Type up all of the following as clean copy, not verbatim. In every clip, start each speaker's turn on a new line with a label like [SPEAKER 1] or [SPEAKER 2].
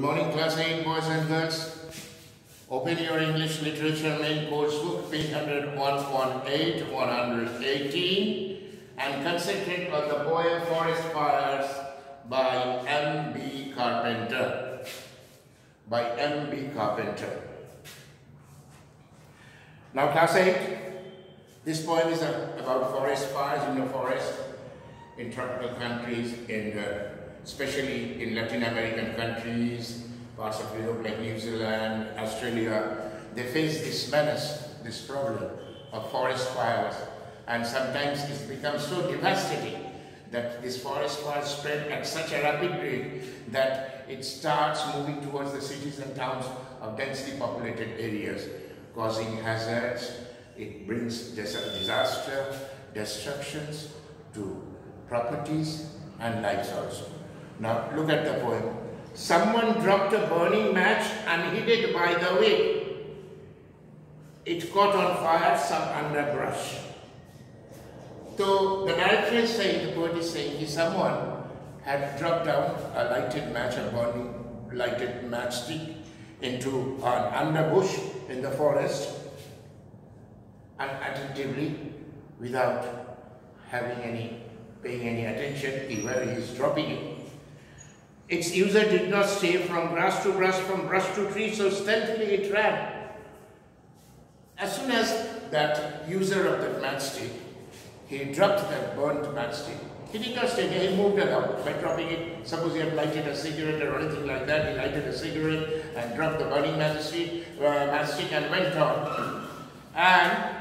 [SPEAKER 1] Good morning, class 8 boys and girls. Open your English literature main course book, page 118, 118, and concentrate on the poem Forest Fires by M.B.Carpenter. By M.B.Carpenter. Now, class 8, this poem is about forest fires in the forest in tropical countries, especially in Latin American countries, parts of Europe like New Zealand, Australia. They face this menace, this problem of forest fires, and sometimes it becomes so devastating that this forest fire spread at such a rapid rate that it starts moving towards the cities and towns of densely populated areas, causing hazards. It brings disaster, destructions to properties and lives also. Now look at the poem. Someone dropped a burning match unheeded by the way. It caught on fire some underbrush. So the narrator is saying, the poet is saying, someone had dropped down a lighted match, a burning lighted matchstick into an underbush in the forest unattentively, without paying any attention where he is dropping it. Its user did not stay from grass to grass, from brush to tree, so stealthily it ran. As soon as that user of that matchstick, he dropped that burnt matchstick, he did not stay there, he moved along by dropping it. Suppose he had lighted a cigarette or anything like that, he lighted a cigarette and dropped the burning matchstick and went on. And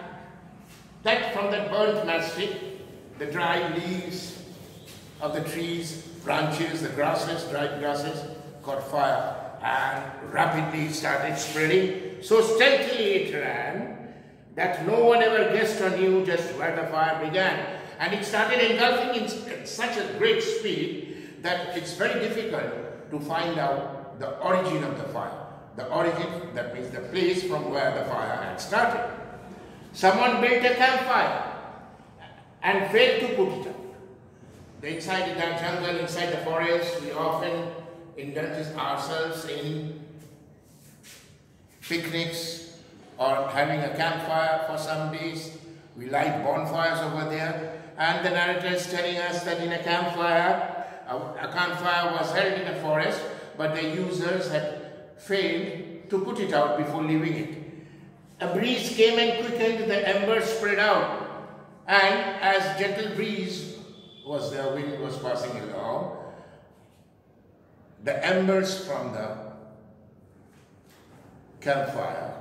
[SPEAKER 1] that from that burnt matchstick, the dry leaves of the trees, branches, the grasses, dried grasses, caught fire and rapidly started spreading. So stealthily it ran that no one ever guessed or knew just where the fire began. And it started engulfing in such a great speed that it's very difficult to find out the origin of the fire. The origin, that means the place from where the fire had started. Someone built a campfire and failed to put it out. Inside the jungle, inside the forest, we often indulge ourselves in picnics or having a campfire for some days. We light bonfires over there, and the narrator is telling us that in a campfire was held in a forest, but the users had failed to put it out before leaving it. A breeze came and quickened, the embers spread out, and as gentle breeze was the wind was passing along, the embers from the campfire,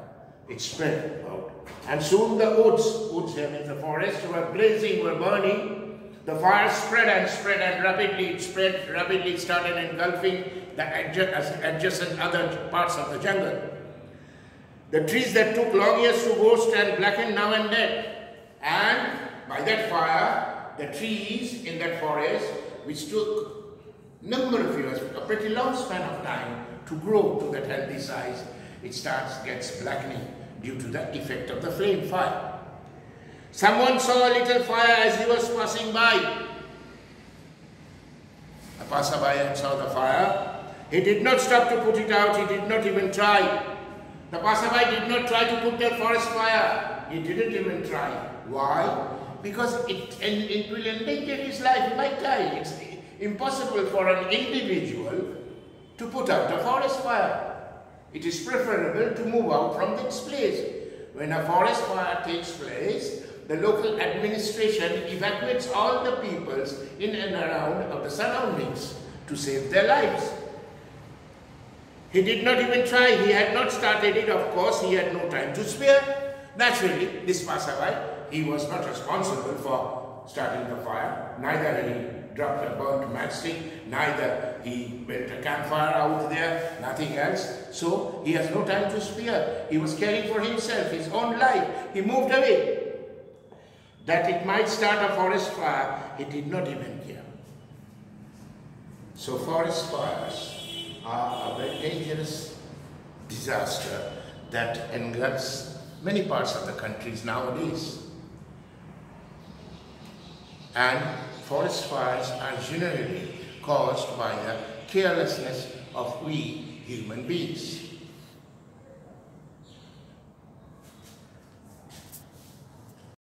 [SPEAKER 1] it spread out. And soon the woods here means the forest, were blazing, were burning. The fire spread and rapidly it spread, rapidly it started engulfing the adjacent other parts of the jungle. The trees that took long years to roast and blackened now and then. And by that fire, the trees in that forest, which took a number of years, a pretty long span of time to grow to that healthy size, it gets blackening due to the effect of the flame fire. Someone saw a little fire as he was passing by. A passerby saw the fire. He did not stop to put it out. He did not even try. The passerby did not try to put the forest fire. He didn't even try. Why? Because it will endanger his life. He might die. It's impossible for an individual to put out a forest fire. It is preferable to move out from this place. When a forest fire takes place, the local administration evacuates all the peoples in and around of the surroundings to save their lives. He did not even try. He had not started it. Of course, he had no time to spare. Naturally, this passerby, he was not responsible for starting the fire. Neither had he dropped a burnt matchstick, neither he built a campfire out there, nothing else. So he has no time to spare. He was caring for himself, his own life. He moved away. That it might start a forest fire, he did not even care. So forest fires are a very dangerous disaster that engulfs many parts of the countries nowadays. And forest fires are generally caused by the carelessness of we human beings.